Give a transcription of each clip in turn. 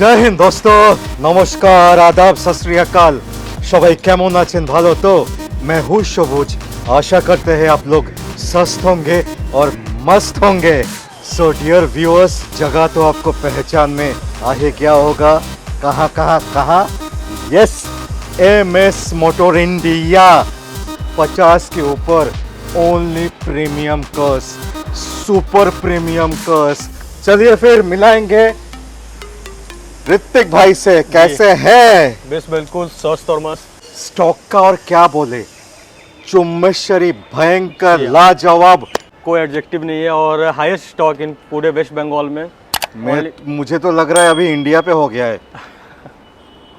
জয় হিন্দ দোস্ত, নমস্কার, আদাব, सत श्री अकाल। সবাই কেমন আছেন? ভালো তো? मैं हूँ সবুজ। आशा करते हैं आप लोग स्वस्थ होंगे और मस्त होंगे। सो डियर व्यूअर्स, जगह तो आपको पहचान में आगे क्या होगा? कहाँ कहाँ कहाँ? Yes, MS motor India. 50 के ऊपर only premium cars, super premium cars. चलिए फिर मिलाएंगे ऋतिक भाई से। कैसे है? बस बिल्कुल स्वस्थ और मस्त। स्टॉक का और क्या बोले, चुम्बेश्वरी, भयंकर, जी हाँ। लाजवाब। कोई एडजेक्टिव नहीं है और हाईएस्ट स्टॉक इन पूरे वेस्ट बंगाल में। मुझे तो लग रहा है अभी इंडिया पे हो गया है।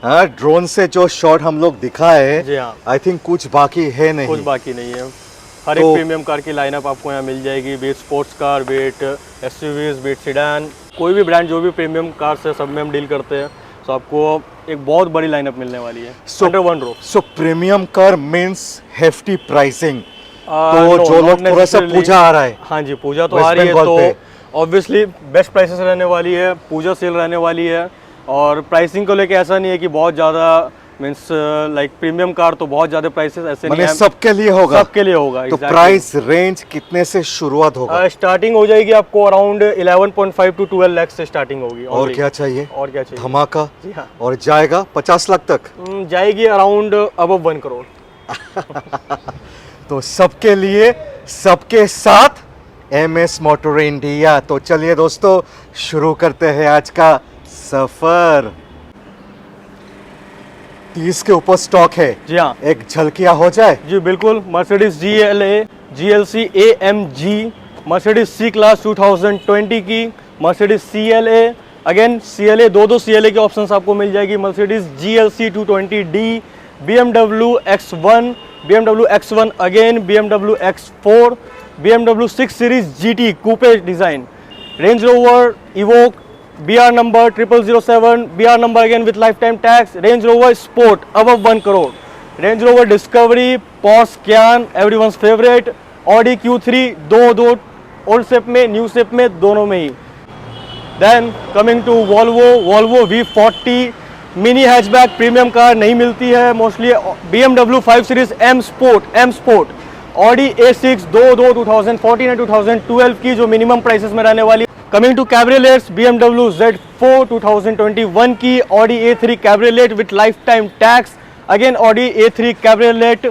हाँ, ड्रोन से जो शॉट हम लोग दिखाए, जी हाँ, आई थिंक कुछ बाकी है नहीं। कुछ बाकी नहीं है। हर तो- एक प्रीमियम कार की लाइनअप आपको यहाँ मिल जाएगी, be it sports car, be it SUVs, be it sedan, कोई भी ब्रांड जो भी प्रीमियम कार से सब में हम डील करते हैं। तो आपको एक बहुत बड़ी लाइनअप मिलने वाली है अंडर वन रूफ। सो premium car means hefty pricing. तो no, जो not लोग थोड़ा सा necessarily। पूजा आ रहा है, हाँ जी, पूजा तो वेस्ट आ रही है, बंगाल तो पे। ऑब्वियसली बेस्ट प्राइसेस रहने वाली है, पूजा सेल रहने वाली है। और प्राइसिंग को लेके ऐसा नहीं है कि बहुत ज़्यादा मीन्स लाइक प्रीमियम कार तो बहुत ज़्यादा प्राइसेस ऐसे नहीं मैंने है, सबके लिए होगा। सबके लिए होगा। तो प्राइस रेंज कितने से शुरुआत होगा? स्टार्टिंग हो जाएगी आपको अराउंड 11.5 टू 12 लाख से स्टार्टिंग होगी। और क्या चाहिए? और क्या चाहिए? धमाका। जी हाँ, और जाएगा 50 लाख तक। जाएगी अराउंड अबव 1 करोड़। तो सबके लिए, सबके साथ MS मोटर इंडिया। तो चलिए दोस्तों, शुरू करते हैं आज का सफर। 30 के ऊपर स्टॉक है। जी हाँ एक झलकिया हो जाए। जी बिल्कुल। Mercedes GLA, GLC AMG, Mercedes C class 2020 की, मर्सिडीज CLA, अगेन CLA, दो CLA के ऑप्शंस आपको मिल जाएगी। Mercedes GLC 220D, BMW X1 again, BMW X4, BMW 6 series GT coupe design, range Rover evoke, BR number 0007, BR number again with life time tax, range rover sport above 1 crore, range rover discovery, Porsche can, everyone's favourite, Audi Q3, दो old shape में, new shape में, दोनों में ही। Then coming to Volvo V40 mini hatchback premium car नहीं मिलती है mostly. BMW 5 series M स्पोर्ट, ऑडी A6 दो 2014 और 2012 की जो मिनिमम प्राइसेस में रहने वाली। कमिंग टू कैब्रियोलेट्स, BMW Z4 2021 की, Audi A3 cabriolet with life time tax, again Audi A3 cabriolet,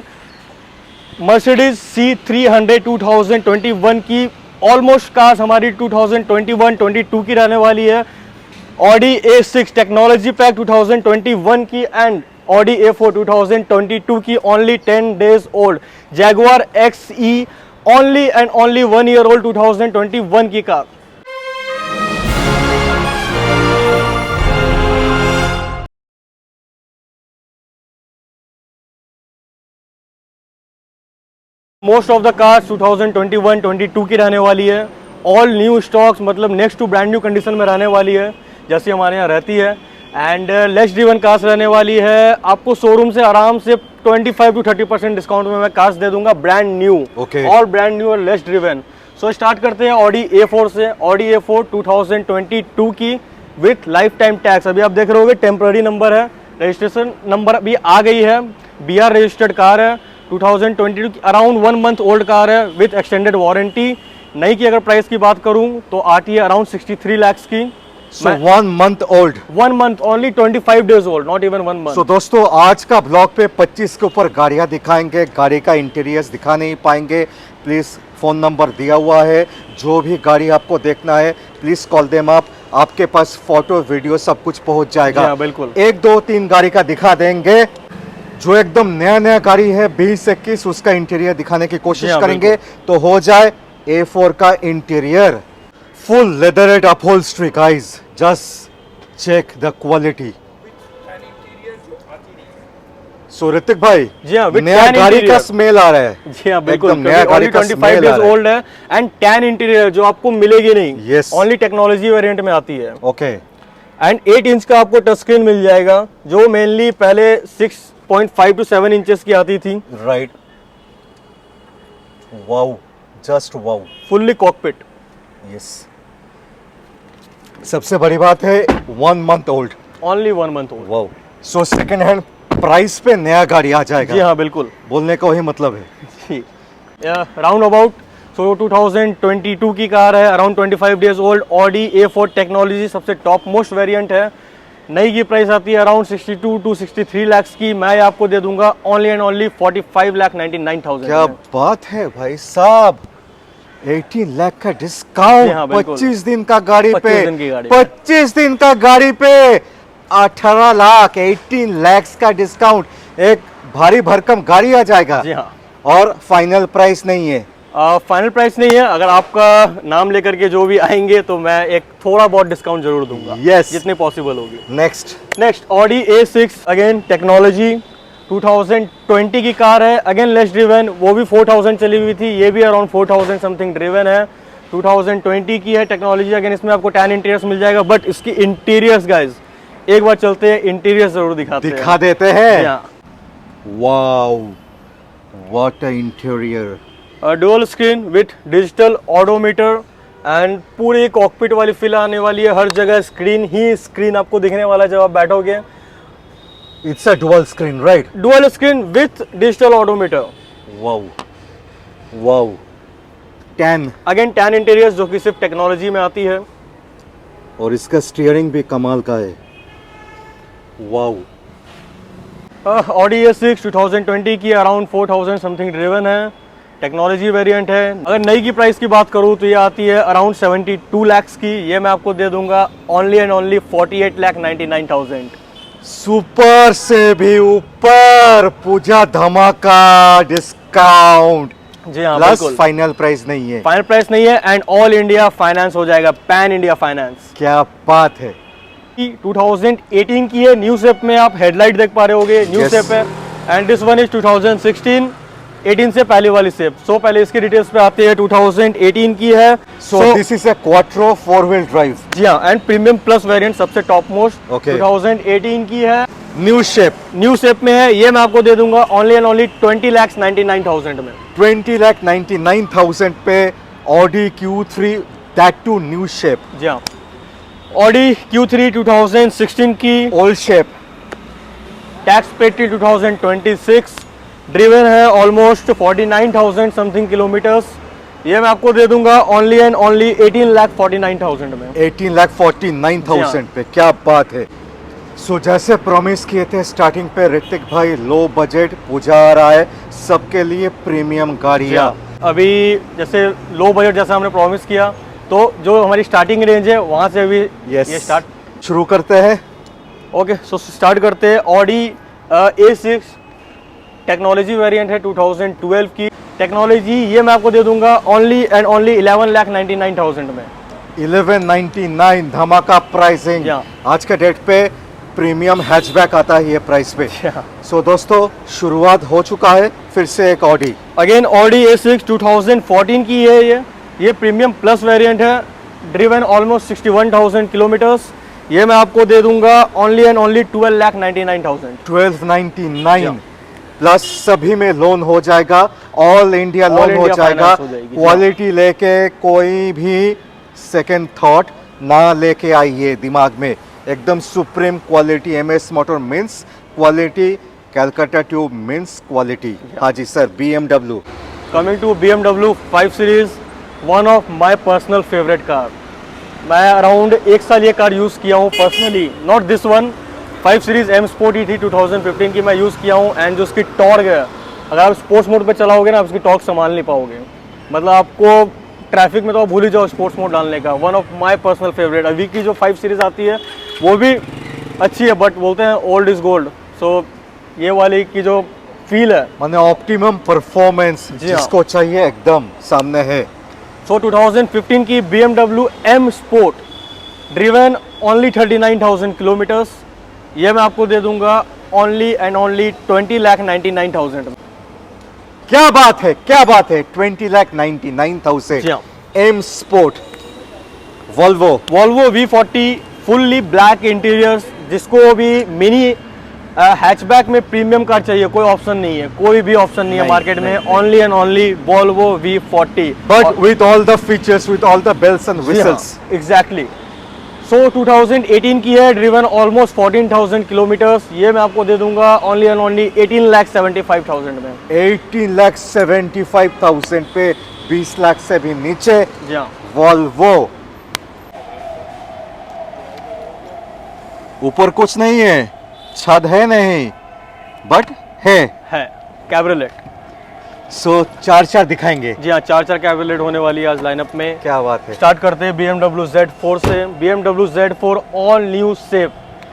Mercedes C300 2021 की। ऑलमोस्ट कार्स हमारी 2021-22 की रहने वाली है। ऑडी A6 टेक्नोलॉजी पैक 2021 की एंड ऑडी A4 2022 की, only 10 days old. Jaguar XE only and only 1 year old 2021 की car. Most of the cars 2021-22 की रहने वाली है। ऑल न्यू स्टॉक्स, मतलब next to brand new condition में रहने वाली है, जैसे हमारे यहाँ रहती है। एंड लेस ड्रिवन कार्स रहने वाली है। आपको शोरूम से आराम से 25 to 30% डिस्काउंट में मैं कार्स दे दूंगा, brand new. All brand new और लेस ड्रिवन। सो स्टार्ट करते हैं ऑडी A4 से। ऑडी A4 2022 की विथ लाइफ टाइम टैक्स। अभी आप देख रहे होगे टेम्पररी नंबर है, रजिस्ट्रेशन नंबर अभी आ गई है। BR रजिस्टर्ड कार है, 2022 की, अराउंड 1 मंथ ओल्ड कार है विथ एक्सटेंडेड वारंटी। नई की अगर प्राइस की बात करूं तो आती है अराउंड 63 लाख की। So 1 month old, 1 month only, 25 days old, not even 1 month. तो दोस्तों आज का ब्लॉग पे 25 के ऊपर गाड़ियां दिखाएंगे। गाड़ी का इंटीरियर्स दिखा नहीं पाएंगे, प्लीज फोन नंबर दिया हुआ है। जो भी गाड़ी आपको देखना है प्लीज कॉल देम आप, आपके पास फोटो वीडियो सब कुछ पहुंच जाएगा। बिल्कुल। 1 2 3 गाड़ी का दिखा देंगे। जो एकदम नया गाड़ी है 2021, उसका इंटीरियर दिखाने की कोशिश करेंगे। तो हो जाए A4 का interior, full leatherette upholstery guys, just check the quality. So Hrithik भाई, जी हाँ, नया गाड़ी का स्मेल आ रहा है। जी हाँ बिल्कुल, एकदम नया गाड़ी का 25 डेज ओल्ड है एंड टैन इंटीरियर जो आपको मिलेगी नहीं। Yes. ओनली टेक्नोलॉजी वेरिएंट में आती है। ओके। एंड 8 इंच का आपको टच स्क्रीन मिल जाएगा, जो मेनली पहले 6.5 to 7 इंचेस की आती थी। Right. Wow, just wow. Fully cockpit. Yes. सबसे बड़ी बात है 1 month old. Only 1 month old. Wow, so second hand price पे नया गाड़ी आ जाएगा। जी हाँ बिल्कुल, बोलने का वही मतलब है। जी राउंड अबाउट। सो 2022 की कार है, around 25 days old, Audi A4 technology सबसे टॉप मोस्ट वेरिएंट है। नई की प्राइस आती है अराउंड 62 टू 63 लाख की। मैं आपको दे दूंगा ओनली एंड ओनली 45,99,000। क्या बात है भाई साहब, 18 लाख का डिस्काउंट। जी हाँ, बिल्कुल। 25 दिन का गाड़ी 25 पे, दिन की गाड़ी पे। 25 दिन का गाड़ी पे 18 लाख, 18 लाख का डिस्काउंट। एक भारी भरकम गाड़ी आ जाएगा। जी हाँ, और फाइनल प्राइस नहीं है। फाइनल प्राइस नहीं है, अगर आपका नाम लेकर के जो भी आएंगे तो मैं एक थोड़ा बहुत डिस्काउंट जरूर दूंगा। Yes. जितनी पॉसिबल होगी। Next Audi A6 again technology 2020 की कार है, अगेन लेस ड्रिवन, वो भी 4000 चली हुई थी, ये भी अराउंड 4000 समथिंग ड्रिवन है। 2020 की है टेक्नोलॉजी। अगेन इसमें आपको 10 इंटीरियर्स मिल जाएगा, बट इसकी इंटीरियर्स गाइज एक बार चलते हैं, इंटीरियर्स जरूर दिखा देते हैं। हैं। Wow, what a interior. Dual screen with digital odometer and पूरी कॉकपिट वाली फील आने वाली है। हर जगह स्क्रीन ही स्क्रीन आपको दिखने वाला है जब आप बैठोगे। It's a dual screen, right? Dual screen with digital odometer. Wow wow. 10। Again 10 interiors जो कि सिर्फ टेक्नोलॉजी में आती है। और इसका स्टीयरिंग भी कमाल का है। वाओ। ऑडी A6 2020 की अराउंड 4000 समथिंग ड्रिवन है, टेक्नोलॉजी वेरिएंट है। अगर नई की प्राइस की बात करूँ तो ये आती है अराउंड 72 लाख की। ये मैं आपको दे दूंगा ओनली एंड ओनली 48,99,000। सुपर से भी ऊपर, पूजा धमाका डिस्काउंट। जी हाँ प्लस बिल्कुल, फाइनल प्राइस नहीं है। फाइनल प्राइस नहीं है एंड ऑल इंडिया फाइनेंस हो जाएगा, पैन इंडिया फाइनेंस। क्या बात है। 2018 की है, न्यू शेप में आप हेडलाइट देख पा रहे होगे, न्यू Yes. शेप है। एंड दिस वन इज 2016, 18 से पहले वाली शेप। सो पहले इसकी डिटेल्स पे आते हैं। 2018 की है। So this is a quattro 4-wheel drive. जी हाँ, एंड प्रीमियम प्लस वेरिएंट सबसे टॉप मोस्ट। Okay. 2018 की है, न्यू शेप, न्यू शेप में है। ये मैं आपको दे दूंगा ओनली एंड ओनली 20,99,000 में। 20,99,000 पे Audi Q3, that too new shape. जी हाँ, ऑडी Q3 2016 की, ओल्ड शेप। टैक्स पेटी 2026, ड्रिवन है ऑलमोस्ट 49,000 समथिंग किलोमीटर्स। ये मैं आपको दे दूंगा ओनली एंड ओनली 18,49,000 में। 18,49,000 पे। क्या बात है। सो जैसे प्रॉमिस किए थे स्टार्टिंग पे ऋतिक भाई, लो बजट पूजा आ रहा है, सबके लिए प्रीमियम गाड़ियाँ। अभी जैसे लो बजट जैसा हमने प्रॉमिस किया, तो जो हमारी स्टार्टिंग रेंज है वहाँ से अभी ये स्टार्ट शुरू करते हैं। ओके, सो स्टार्ट करते हैं। ऑडी A6 टेक्नोलॉजी वेरिएंट है 2012 की टेक्नोलॉजी। ये मैं आपको दे दूंगा ओनली एंड ओनली 11,99,000 में। 1199 धमाका प्राइसिंग। Yeah. आज के डेट पे प्रीमियम हैचबैक आता है ये प्राइस पे। Yeah. सो दोस्तों, शुरुआत हो चुका है फिर से एक ऑडी। अगेन ऑडी A6 2014 की है। ये प्रीमियम प्लस वेरिएंट है, ड्रिवन ऑलमोस्ट 61,000 किलोमीटर्स। ये मैं आपको दे दूंगा ओनली एंड ओनली 12,99,000। 1299 प्लस सभी में लोन हो जाएगा, ऑल इंडिया लोन हो इंडिया जाएगा। फाइनेंस हो जाएगी। क्वालिटी लेके कोई भी सेकंड थॉट ना लेके आइए दिमाग में। एकदम supreme quality. MS motor means quality, Calcutta tube means quality. हाँ जी sir, BMW। Coming to BMW 5 series, one of my personal favourite car. मैं अराउंड 1 साल ये कार यूज़ किया हूँ personally, not this one. 5 series M Sport E थी 2015 की, मैं यूज़ किया हूँ। एंड जो उसकी टॉर्क है, अगर आप स्पोर्ट्स मोड पे चलाओगे ना, आप उसकी टॉर्क संभाल नहीं पाओगे। मतलब आपको ट्रैफिक में तो आप भूल ही जाओ स्पोर्ट्स मोड डालने का। One of my personal favourite. अभी की जो 5 सीरीज आती है वो भी अच्छी है, बट बोलते हैं ओल्ड इज गोल्ड। सो ये वाली की जो फील है, माने ऑप्टिमम परफॉर्मेंस जिसको चाहिए एकदम सामने है। सो 2015 की BMW M Sport, driven only 39,000 kilometres. ये मैं आपको दे दूंगा ओनली एंड ओनली 20,99,000 में। क्या बात है, क्या बात है। 20,99,000 जी हाँ। M Sport Volvo V40 fully black interiors. जिसको भी मिनी हैचबैक में प्रीमियम कार चाहिए, कोई ऑप्शन नहीं है, कोई भी ऑप्शन नहीं है मार्केट में। Only and only Volvo V40, but with all the features, with all the bells and whistles. Exactly. So 2018 की है, ड्रिवन ऑलमोस्ट 14,000 किलोमीटर्स। ये मैं आपको दे दूंगा ओनली एंड ओनली 18,75,000 में। 18,75,000 पे, 20 लाख से भी नीचे जी हाँ। वॉल्वो। ऊपर कुछ नहीं है, छत है नहीं, बट है कैब्रियोलेट। सो चार दिखाएंगे। जी हाँ, 4 कैब्रियोलेट होने वाली है आज लाइनअप में। क्या बात है। स्टार्ट करते हैं BMW Z4 से। BMW Z4 all new safe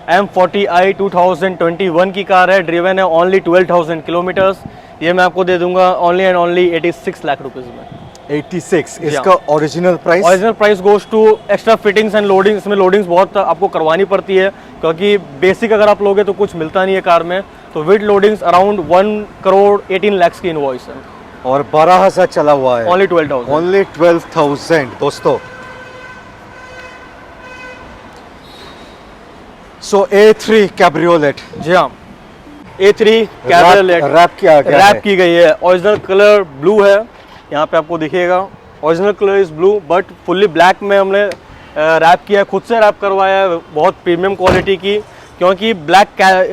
M40i 2021 की कार है, ड्रिवन है ओनली 12,000 किलोमीटर्स। ये मैं आपको दे दूंगा only and only 86 lakh rupees में। 86। इसका original price? Original price goes to extra fittings and loadings. इसमें लोडिंग्स बहुत आपको करवानी पड़ती है, क्योंकि बेसिक अगर आप लोगे तो कुछ मिलता नहीं है कार में। तो विद लोडिंग्स अराउंड 1,18,00,000 की इनवॉइस है और 12,000 चला हुआ है। ओनली 12,000। ओनली 12,000 दोस्तों। सो A3 कैब्रियोलेट। जी हाँ, A3 कैब्रियोलेट रैप किया गया है। रैप की गई है। ओरिजिनल कलर ब्लू है, यहाँ पे आपको दिखेगा। Original colour is blue, but fully black में हमने रैप किया है, खुद से रैप करवाया है, बहुत प्रीमियम क्वालिटी की। क्योंकि ब्लैक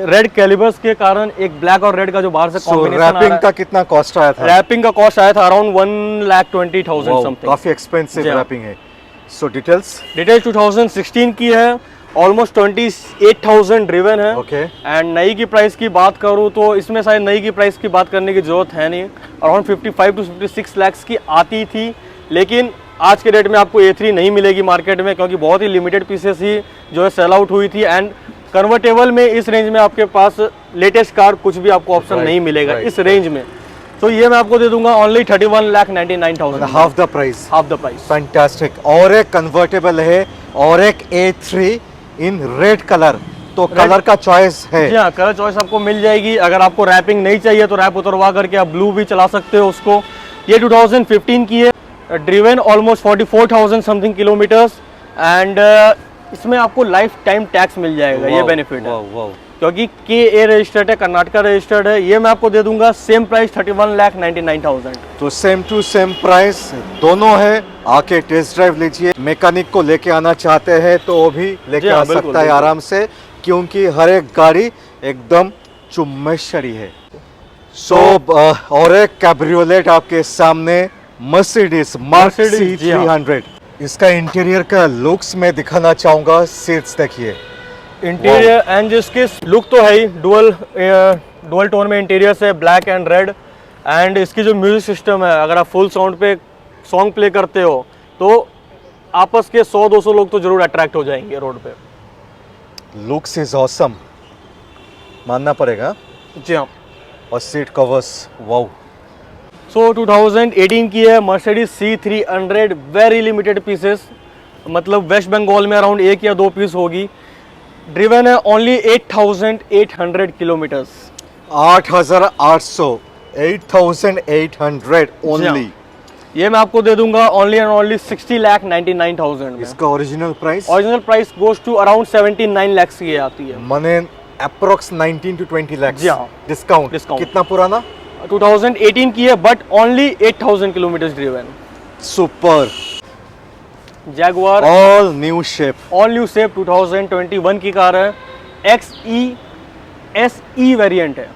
रेड कैलिबर्स के कारण एक ब्लैक और रेड का जो बाहर से कॉम्बिनेशन आ रहा रैपिंग का कितना कॉस्ट आया था? रैपिंग का कॉस्ट आया था अराउंड 1,20,000 समथिंग। काफी एक्सपेंसिव रैपिंग है। सो डिटेल्स 2016 की है, ऑलमोस्ट 28,000 ड्रिवन है। ओके। एंड नई की प्राइस की बात करूँ तो इसमें शायद नई की प्राइस की बात करने की जरूरत है नहीं, अराउंड 55 to 56 लाख की आती थी। लेकिन आज के डेट में आपको A3 नहीं मिलेगी मार्केट में, क्योंकि बहुत ही लिमिटेड पीसेस ही जो है सेल आउट हुई थी। एंड कन्वर्टेबल में इस रेंज में आपके पास लेटेस्ट कार कुछ भी आपको ऑप्शन नहीं मिलेगा इस रेंज में। तो ये मैं आपको दे दूंगा only 31,99,000। Half the price. Half the price. Fantastic. और एक कन्वर्टेबल है और एक A3 इन रेड कलर। तो कलर का चॉइस है। जी हाँ, कलर चॉइस आपको मिल जाएगी। अगर आपको रैपिंग नहीं चाहिए तो रैप उतरवा करके आप ब्लू भी चला सकते हो उसको। ये 2015 की है, driven almost 44,000 something kilometres. And इसमें आपको लाइफ टाइम टैक्स मिल जाएगा। ये बेनिफिट है क्योंकि KA रजिस्टर्ड है, कर्नाटका रजिस्टर्ड है। ये मैं आपको दे दूंगा सेम प्राइस 31,99,000। तो सेम टू सेम प्राइस दोनों है। आके टेस्ट ड्राइव लीजिए। मैकेनिक को लेके आना चाहते हैं तो वो भी लेके आ सकता है आराम से, क्योंकि हर एक गाड़ी एकदम चुम्मेश्वरी है। सो और एक कैब्रियोलेट आपके सामने, मर्सिडीज मार्क-सी 300। इसका इंटीरियर का लुक्स मैं दिखाना चाहूंगा। सीट्स देखिए, इंटीरियर एंड जिसके लुक तो है ही डुअल टोन में इंटीरियर है, ब्लैक एंड रेड। एंड इसकी जो म्यूजिक सिस्टम है, अगर आप फुल साउंड पे सॉन्ग प्ले करते हो तो आपस के 100-200 लोग तो जरूर अट्रैक्ट हो जाएंगे रोड पे। लुक्स इज ऑसम, मानना पड़ेगा। जी हाँ। और सीट कवर्स, वाओ। सो 2018 की है, Mercedes C300, very limited pieces, मतलब वेस्ट बंगाल में अराउंड 1 या 2 पीस होगी। ड्रिवन है ओनली 8,800 किलोमीटर्स। 8,800 8,800 ओनली। ये मैं आपको दे दूंगा ओनली एंड ओनली 60,99,000 में। इसका original price? Original price goes to around 79 lakh की आती है। मने अप्रोक्स 19 to 20 लाख। जी हाँ। डिस्काउंट कितना पुराना? 2018 की है, but only 8,000 kilometre driven. Super. Jaguar all new shape. All new shape 2021 की कार है। XE SE वेरिएंट है।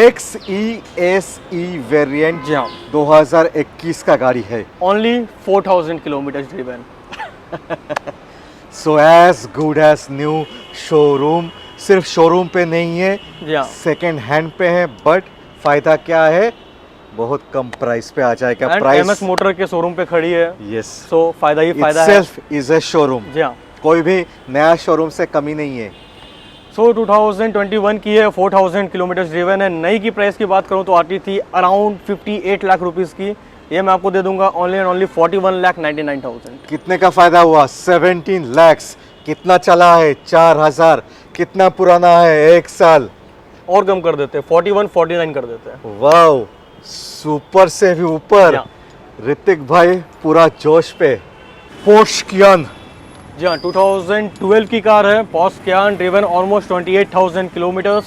XE SE variant. जी हाँ। 2021 का गाड़ी है। Only 4,000 kilometre driven. So as good as new showroom. सिर्फ शोरूम पे नहीं है, जी हाँ, सेकेंड हैंड पे है। बट फायदा क्या है, बहुत कम प्राइस पे आ जाएगा। प्राइस MS मोटर के शोरूम पे खड़ी है। यस। सो फायदा ही फायदा है। Itself is a showroom. जी हाँ। कोई भी नया शोरूम से कमी नहीं है। सो 2021 की है, 4,000 किलोमीटर ड्रिवन है। नई की प्राइस की बात करूं तो आती थी अराउंड 58 लाख रुपीस की। ये मैं आपको दे दूंगा ओनली एंड ओनली 41,99,000। कितने का फायदा हुआ? 17 लैक्स। कितना चला है? 4,000। कितना पुराना है? 1 साल। और कम कर देते हैं, 41-49 कर देते हैं। वाओ, सुपर से भी ऊपर। ऋतिक भाई पूरा जोश पे। पोर्श कियान। जी हाँ, 2012 की कार है, Porsche Cayenne, driven almost 28,000 kilometres.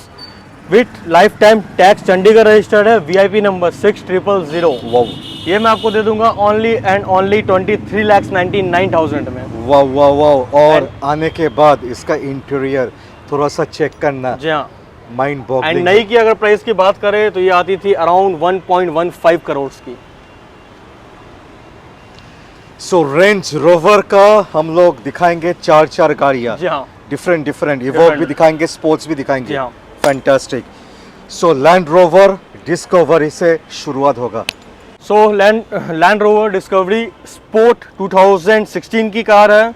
With life time tax, Chandigarh registered है, VIP नंबर 6000। वाह ये मैं आपको दे दूंगा ओनली एंड ओनली 23,99,000 में। वाह वाह वाह। और आने के बाद इसका इंटीरियर थोड़ा सा चेक करना, जी हाँ। Mind and boggling. नई की अगर प्राइस की बात करें तो ये आती थी अराउंड 1.15 करोड़ की। सो रेंज रोवर का हम लोग दिखाएंगे चार गाड़ियाँ, जी हाँ डिफरेंट डिफरेंट, इवोक Different. भी दिखाएंगे, स्पोर्ट्स भी दिखाएंगे। जी हाँ। Fantastic. So land rover discovery से शुरुआत होगा। So land rover discovery sport 2016 की कार है।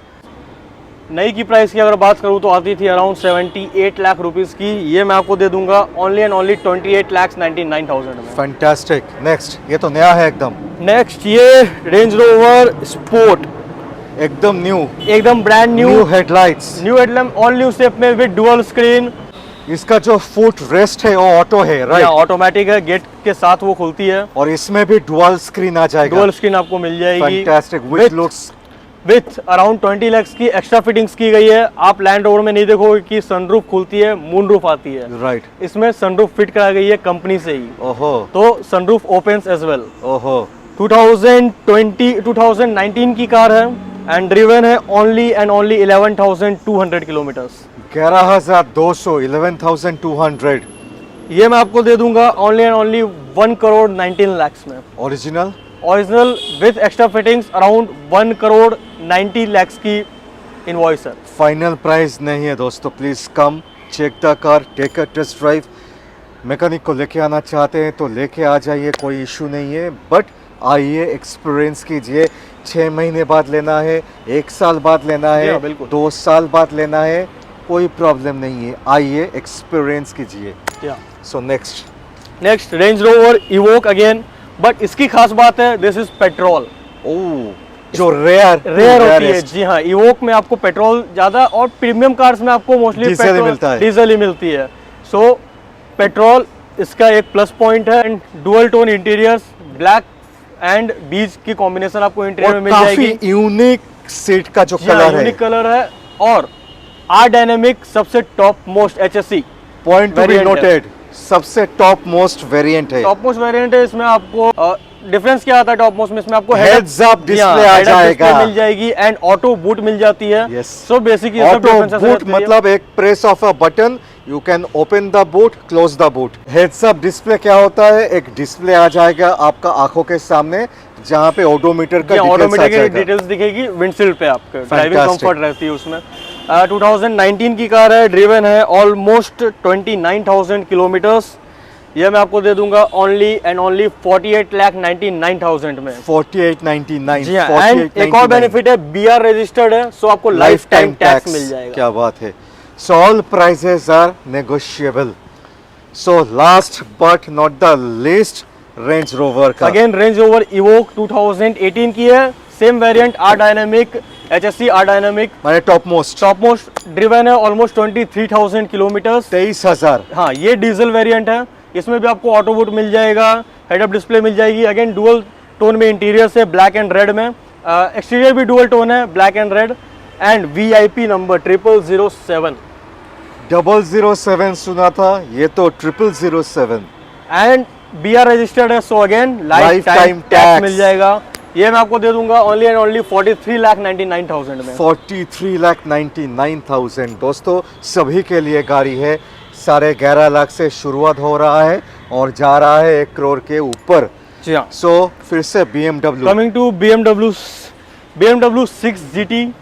नई की प्राइस की अगर बात करूँ तो आती थी अराउंड 78 लाख रुपीस की। ये मैं आपको दे दूंगा ओनली एंड ओनली 28,99,000 में। फैंटास्टिक। नेक्स्ट, ये तो नया है एकदम, नेक्स्ट ये रेंज रोवर स्पोर्ट, एकदम न्यू, एकदम brand new new, headlights. New headlamp, all new shape में विद डुअल स्क्रीन। इसका जो फुट रेस्ट है वो ऑटो है, राइट? ऑटोमेटिक है, गेट के साथ वो खुलती है। और इसमें भी डुअल स्क्रीन आ जाएगा। डुअल स्क्रीन आपको मिल जाएगी। Fantastic, which looks with around 20 lakh की एक्स्ट्रा फिटिंग्स की गई है। आप लैंड रोवर में नहीं देखोगे कि सनरूफ खुलती है, मून रूफ आती है। राइट। इसमें सनरूफ फिट कराई गई है कंपनी से ही, ओहो तो सनरूफ ओपन्स एज वेल। ओहो। 2019 की कार है एंड ड्रिवन है ओनली एंड ओनली 11,200 किलोमीटर्स। 11,200, 11,200। ये मैं आपको दे दूंगा only and only 1 crore 19 lakh में। Original original with extra fittings around 1 crore 90 lakh की इनवॉइस है। फाइनल प्राइस नहीं है दोस्तों, please come, check the car, take a test drive. Mechanic को लेके आना चाहते हैं तो लेके आ जाइए, कोई इशू नहीं है। बट आइए, एक्सपीरियंस कीजिए। 6 महीने बाद लेना है, 1 साल बाद लेना जी है, हाँ, बिल्कुल। 2 साल बाद लेना है, कोई प्रॉब्लम नहीं है। आइए, एक्सपीरियंस कीजिए। So next range Rover evoke again, but इसकी खास बात है दिस इज पेट्रोल। जो रेयर होती है। जी हाँ, इवोक में आपको पेट्रोल ज्यादा और प्रीमियम कार्स में आपको मोस्टली डीजल ही मिलता है। डीजल ही मिलती है। सो पेट्रोल इसका एक प्लस पॉइंट है। And dual tone interiors, black and बीज की कॉम्बिनेशन आपको इंटीरियर में मिल जाएगी। काफी यूनिक सीट का जो कलर है, यूनिक कलर है। और आर डायनेमिक सबसे top most HSE point to be variant है। नोटेड, सबसे टॉप मोस्ट वेरिएंट है। टॉप मोस्ट वेरिएंट है। इसमें आपको डिफरेंस क्या आता है टॉप मोस्ट में? इसमें आपको हेड्स अप डिस्प्ले आ जाएगा, मिल जाएगी एंड ऑटो बूट मिल जाती है। Yes. So basically auto boot मतलब एक press of a button you can open the boot, close the boot. Heads up display क्या होता है? एक डिस्प्ले आ जाएगा आपका आंखों के सामने जहां पे ओडोमीटर का ऑटोमेटिक डिटेल्स दिखेगी विंडशील्ड पे, आपके ड्राइविंग कंफर्ट रहती है उसमें। 2019 की कार है, ड्रिवन है ऑलमोस्ट 29,000 किलोमीटर्स। ये मैं आपको दे दूंगा ओनली एंड ओनली 48,99,000 में। 4899। जी हाँ, एंड एक और बेनिफिट है, BR रजिस्टर्ड है, सो आपको लाइफ टाइम टैक्स मिल जाएगा। क्या बात है। So all prices are negotiable. So last but not the least, Range Rover का अगेन रेंज रोवर इवोक 2018 की है, same variant, R dynamic, HSE R dynamic, माने टॉप मोस्ट ड्रिवन है ऑलमोस्ट 23,000 किलोमीटर्स। 23,000। हाँ, ये डीजल वेरिएंट है। इसमें भी आपको ऑटो वुड मिल जाएगा, हेड अप डिस्प्ले मिल जाएगी। अगेन डुअल टोन में इंटीरियर से, ब्लैक एंड रेड में। एक्सटीरियर भी डुअल टोन है, black and red. And VIP number 0007। 007 सुना था, ये तो 0007। एंड BR रजिस्टर्ड है, so again life time tax मिल जाएगा। ये मैं आपको दे दूंगा ओनली एंड ओनली 43,99,000 में। 43,99,000 दोस्तों, सभी के लिए गाड़ी है। 11.5 लाख से शुरुआत हो रहा है और जा रहा है 1 करोड़ के ऊपर। जी हाँ। सो फिर से BMW। Coming to BMW 6 GT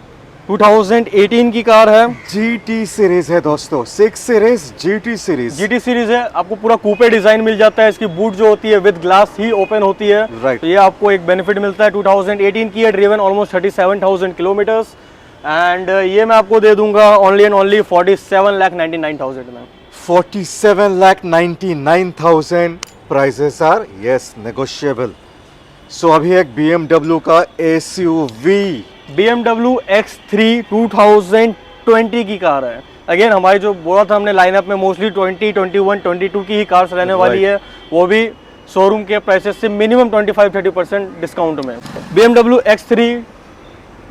2018 की कार है। GT सीरीज है दोस्तों, 6 series GT series. GT series है, आपको पूरा कूपे डिजाइन मिल जाता है। इसकी बूट जो होती है विद ग्लास ही ओपन होती है। Right. तो ये आपको एक बेनिफिट मिलता है। 2018 की है, ड्रिवन ऑलमोस्ट 37,000 किलोमीटर्स। एंड ये मैं आपको दे दूंगा ओनली एंड ओनली 47,99,000 में। 47,99,000। Prices are yes negotiable. So अभी एक BMW का SUV, BMW X3 2020 की कार है। अगेन हमारी जो बोला था हमने लाइनअप में मोस्टली 20, 21, 22 की ही कार्स रहने वाली है, वो भी शोरूम के प्राइसेस से मिनिमम 25-30% डिस्काउंट में। BMW X3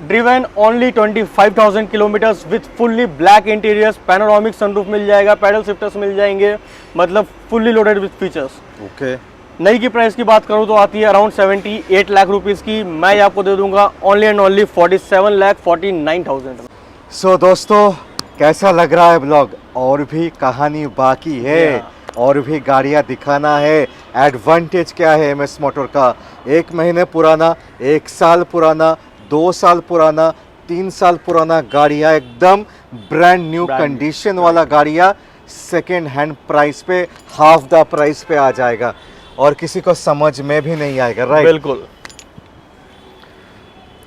driven only 25,000 kilometres with fully black interiors, panoramic sunroof मिल जाएगा, पैडल शिफ्टर्स मिल जाएंगे, मतलब fully loaded with features. Okay, नई की प्राइस की बात करूँ तो आती है अराउंड 78 लाख रुपीज़ की। मैं ये आपको दे दूंगा ओनली एंड ओनली 47,49,000 में। सो दोस्तों, कैसा लग रहा है ब्लॉग? और भी कहानी बाकी है, और भी गाड़ियां दिखाना है। एडवांटेज क्या है एमएस मोटर का? 1 महीने पुराना, 1 साल पुराना, 2 साल पुराना, 3 साल पुराना गाड़ियां, एकदम ब्रांड न्यू कंडीशन वाला गाड़ियां सेकेंड हैंड प्राइस पे, हाफ द प्राइस पे आ जाएगा और किसी को समझ में भी नहीं आएगा, राइट? बिल्कुल।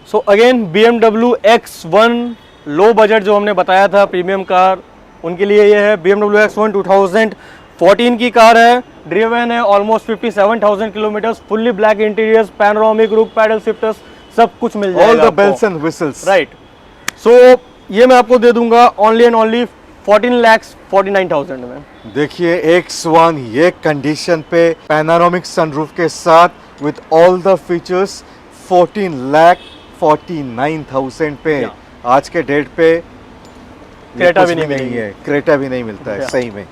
सो again BMW X1 low budget जो हमने बताया था प्रीमियम कार, उनके लिए ये है। BMW X1 2014 की कार है, ड्रिवन है almost 57,000 kilometre, fully black interiors, panoramic roof, paddle shifters, सब कुछ मिल जाएगा। All the bells and whistles, right. So ये मैं आपको दे दूंगा ओनली एंड ओनली 14,49,000 में। देखिए X1 ये कंडीशन पे पैनोरामिक सनरूफ के साथ विद ऑल द फीचर्स 14,49,000 पे। आज के डेट पे क्रेटा भी नहीं है, क्रेटा भी नहीं मिलता है सही में।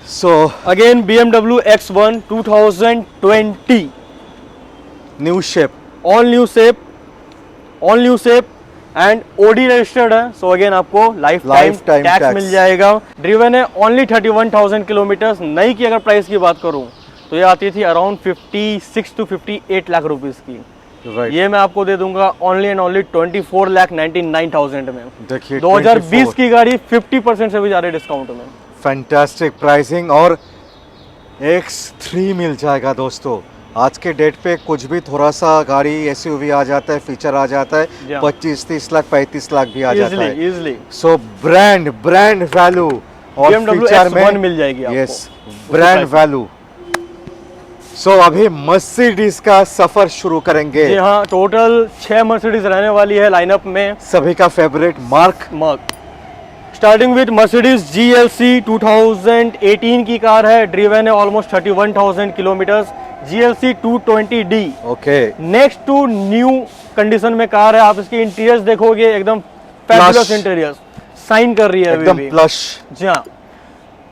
So again BMW X1 2020 new shape, all new shape and OD registered है। सो अगेन आपको लाइफ टाइम टैक्स मिल जाएगा। ड्रिवन है ओनली 31,000 किलोमीटर। नई की अगर प्राइस की बात करूं तो ये आती थी अराउंड 56 to 58 लाख रुपीस की। राइट। ये मैं आपको दे दूंगा ओनली एंड ओनली 24,99,000 में। देखिए 2020 की गाड़ी 50% से भी ज्यादा डिस्काउंट में। फैंटास्टिक प्राइसिंग और X3 मिल जाएगा दोस्तों। आज के डेट पे कुछ भी थोड़ा सा गाड़ी एसयूवी आ जाता है, फीचर आ जाता है, 25-30 लाख 35 लाख भी आ जाता है इजीली। सो ब्रांड वैल्यू और BMW फीचर X1 में मिल जाएगी आपको। Yes, brand value. सो अभी मर्सिडीज का सफर शुरू करेंगे। जी हाँ, टोटल 6 मर्सिडीज रहने वाली है लाइनअप में। सभी का favourite mark starting with Mercedes GLC 2018 की कार है, ड्रिवन है almost 31,000 kilometre, GLC 220D। Okay, next to new condition में कार है। आप इसके इंटीरियर्स देखोगे एकदम फैबुलस इंटीरियर्स, साइन कर रही है एकदम प्लश। जी हाँ।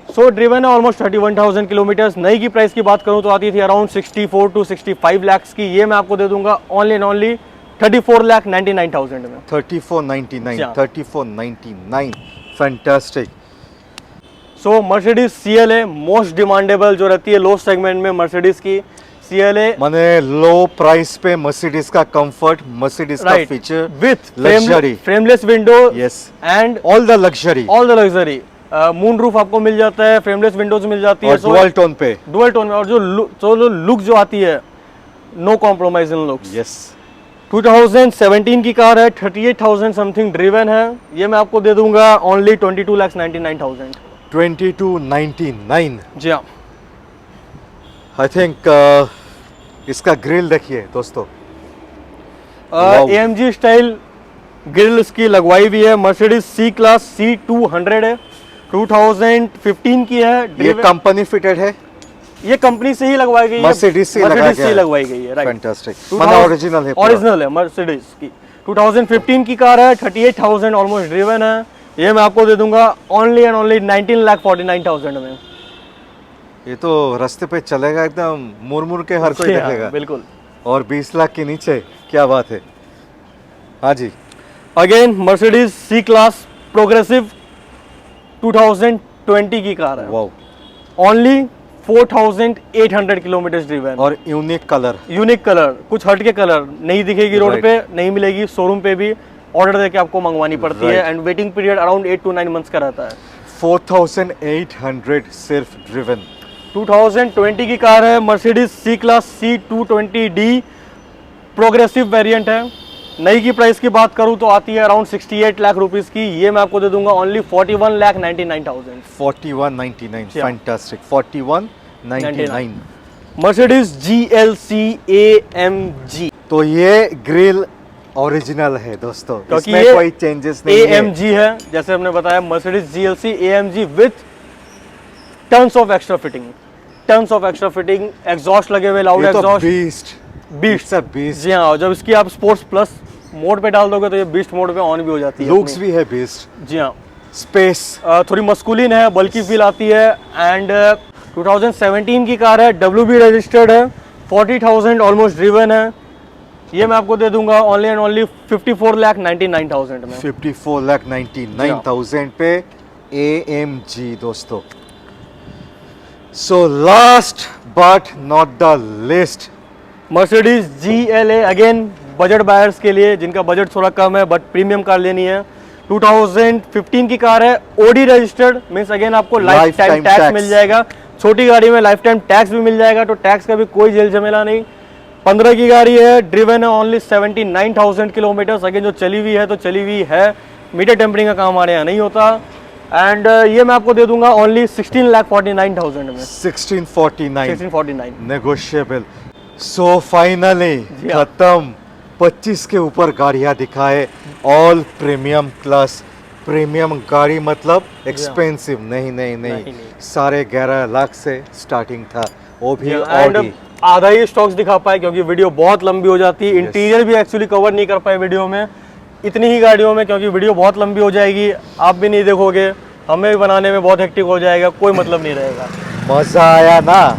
सो ड्रिवन है ऑलमोस्ट 31,000 किलोमीटर। नई की प्राइस की बात करूं तो आती थी अराउंड 64 to 65 लाख की। ये मैं आपको दे दूंगा ओनली एंड ओनली 34,99,000 में। 3499 फैंटास्टिक। सो मर्सिडीज CLA मोस्ट डिमांडेबल जो रहती है लो सेगमेंट में मर्सिडीज की CLA, माने लो प्राइस पे मर्सिडीज का कंफर्ट, मर्सिडीज का feature with luxury, frameless window yes, and all the luxury moon roof आपको मिल जाता है, फ्रेमलेस विंडोज मिल जाती है, डुअल टोन में, और जो लुक जो आती है, no compromise in looks. Yes. 2017 की कार है, 38,000 समथिंग ड्रिवन है। ये मैं आपको दे दूंगा ओनली 22,99,000। 2299। जी हाँ। आई थिंक इसका ग्रिल देखिए दोस्तों, AMG स्टाइल ग्रिल इसकी लगवाई हुई है। मर्सिडीज C क्लास C200 है, 2015 की है। ये कंपनी फिटेड है, ये कंपनी से ही लगवाई गई है, मर्सिडीज से लगवाई गई है। राइट, फैंटास्टिक, माना ओरिजिनल है, ओरिजिनल है मर्सिडीज की। 2015 की कार है, 38,000 ऑलमोस्ट ड्रिवन है। ये मैं आपको दे दूंगा ओनली एंड ओनली 19,49,000 में। ये तो रास्ते पे चलेगा एकदम मुड़ के, हर कोई देखेगा। बिल्कुल। और 20 लाख के नीचे, क्या बात है। हाँ जी। Again Mercedes C class progressive 2020 की कार है, वाओ, ओनली 4,800 किलोमीटर ड्रिवन और यूनिक कलर, कुछ हटके कलर नहीं दिखेगी रोड पे, नहीं मिलेगी, शोरूम पे भी ऑर्डर देके आपको मंगवानी पड़ती है and waiting period around 8 to 9 months का रहता है। 4,800 सिर्फ ड्रिवन। 2020 की कार है, Mercedes C class C220D progressive variant है। नई की प्राइस की बात करूं तो आती है अराउंड 68 लाख रुपीस की। ये मैं आपको दे दूंगा only 41,99,000। 4199, fantastic, 4199। Mercedes GLC AMG, तो ये ग्रिल ओरिजिनल है दोस्तों, क्योंकि इसमें कोई चेंजेस नहीं AMG है। जैसे हमने बताया Mercedes GLC AMG with tons of extra fitting, exhaust लगे हुए, लाउड एग्जॉस्ट, बीस्ट। जी हाँ। जब इसकी आप स्पोर्ट्स प्लस मोड पे डाल दोगे तो ये बीस्ट मोड पे ऑन भी हो जाती है लुक्स अपनी। भी है बेस्ट, जी हाँ, स्पेस थोड़ी मस्कुलिन है, बल्कि फील आती है। एंड 2017 की कार है, WB रजिस्टर्ड है, 40,000 ऑलमोस्ट ड्रिवन है। ये मैं आपको दे दूंगा ओनली एंड ओनली 54,99,000 में। 54,99,000 पे AMG दोस्तों। सो last but not the list, Mercedes GLA, again budget buyers के लिए जिनका बजट थोड़ा कम है बट प्रीमियम कार लेनी है। 2015 की कार है, OD रजिस्टर्ड, मीन्स अगेन आपको life time Lifetime tax tax। मिल जाएगा। छोटी गाड़ी में लाइफ टाइम टैक्स भी मिल जाएगा, तो टैक्स का भी कोई जेल झमेला नहीं। 15 की गाड़ी है, ड्रिवन है ओनली 79,000 किलोमीटर। अगेन जो चली हुई है तो चली हुई है, मीटर टेम्परिंग का काम हमारे यहाँ नहीं होता। एंड ये मैं आपको दे दूंगा ओनली 16,49,000 में। 1649 1649। नेगोशिएबल। सो फाइनली जी हाँ। खत्म, 25 के ऊपर गाड़ियां दिखाए, ऑल प्रीमियम क्लास। प्रीमियम गाड़ी मतलब एक्सपेंसिव नहीं, नहीं। साढ़े 11 लाख से स्टार्टिंग था, वो भी एंड ऑडी। आधा ही स्टॉक्स दिखा पाए क्योंकि वीडियो बहुत लंबी हो जाती है। इंटीरियर भी एक्चुअली कवर नहीं कर पाए वीडियो में, इतनी ही गाड़ियों में, क्योंकि वीडियो बहुत लंबी हो जाएगी, आप भी नहीं देखोगे, हमें भी बनाने में बहुत हेक्टिक हो जाएगा, कोई मतलब नहीं रहेगा। मजा आया ना,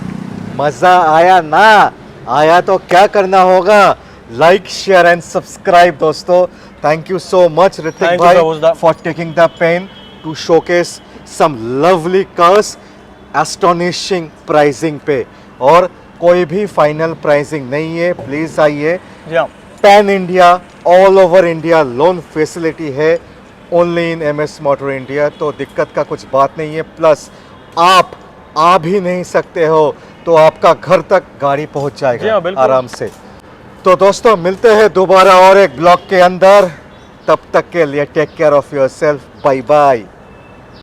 मजा आया ना, आया तो क्या करना होगा, लाइक शेयर एंड सब्सक्राइब दोस्तों। Thank you so much Hrithik Thank you, भाई Fawzda. For taking the pain to showcase some lovely cars, astonishing pricing पे। और कोई भी फाइनल प्राइसिंग नहीं है, प्लीज आइए। जी हाँ, pan India, all over India loan facility है only in MS motor India, तो दिक्कत का कुछ बात नहीं है। प्लस आप आ भी नहीं सकते हो तो आपका घर तक गाड़ी पहुंच जी हाँ, जाएगा बिल्कुल। आराम से। तो दोस्तों मिलते हैं दोबारा और एक ब्लॉग के अंदर, तब तक के लिए take care of yourself, bye bye.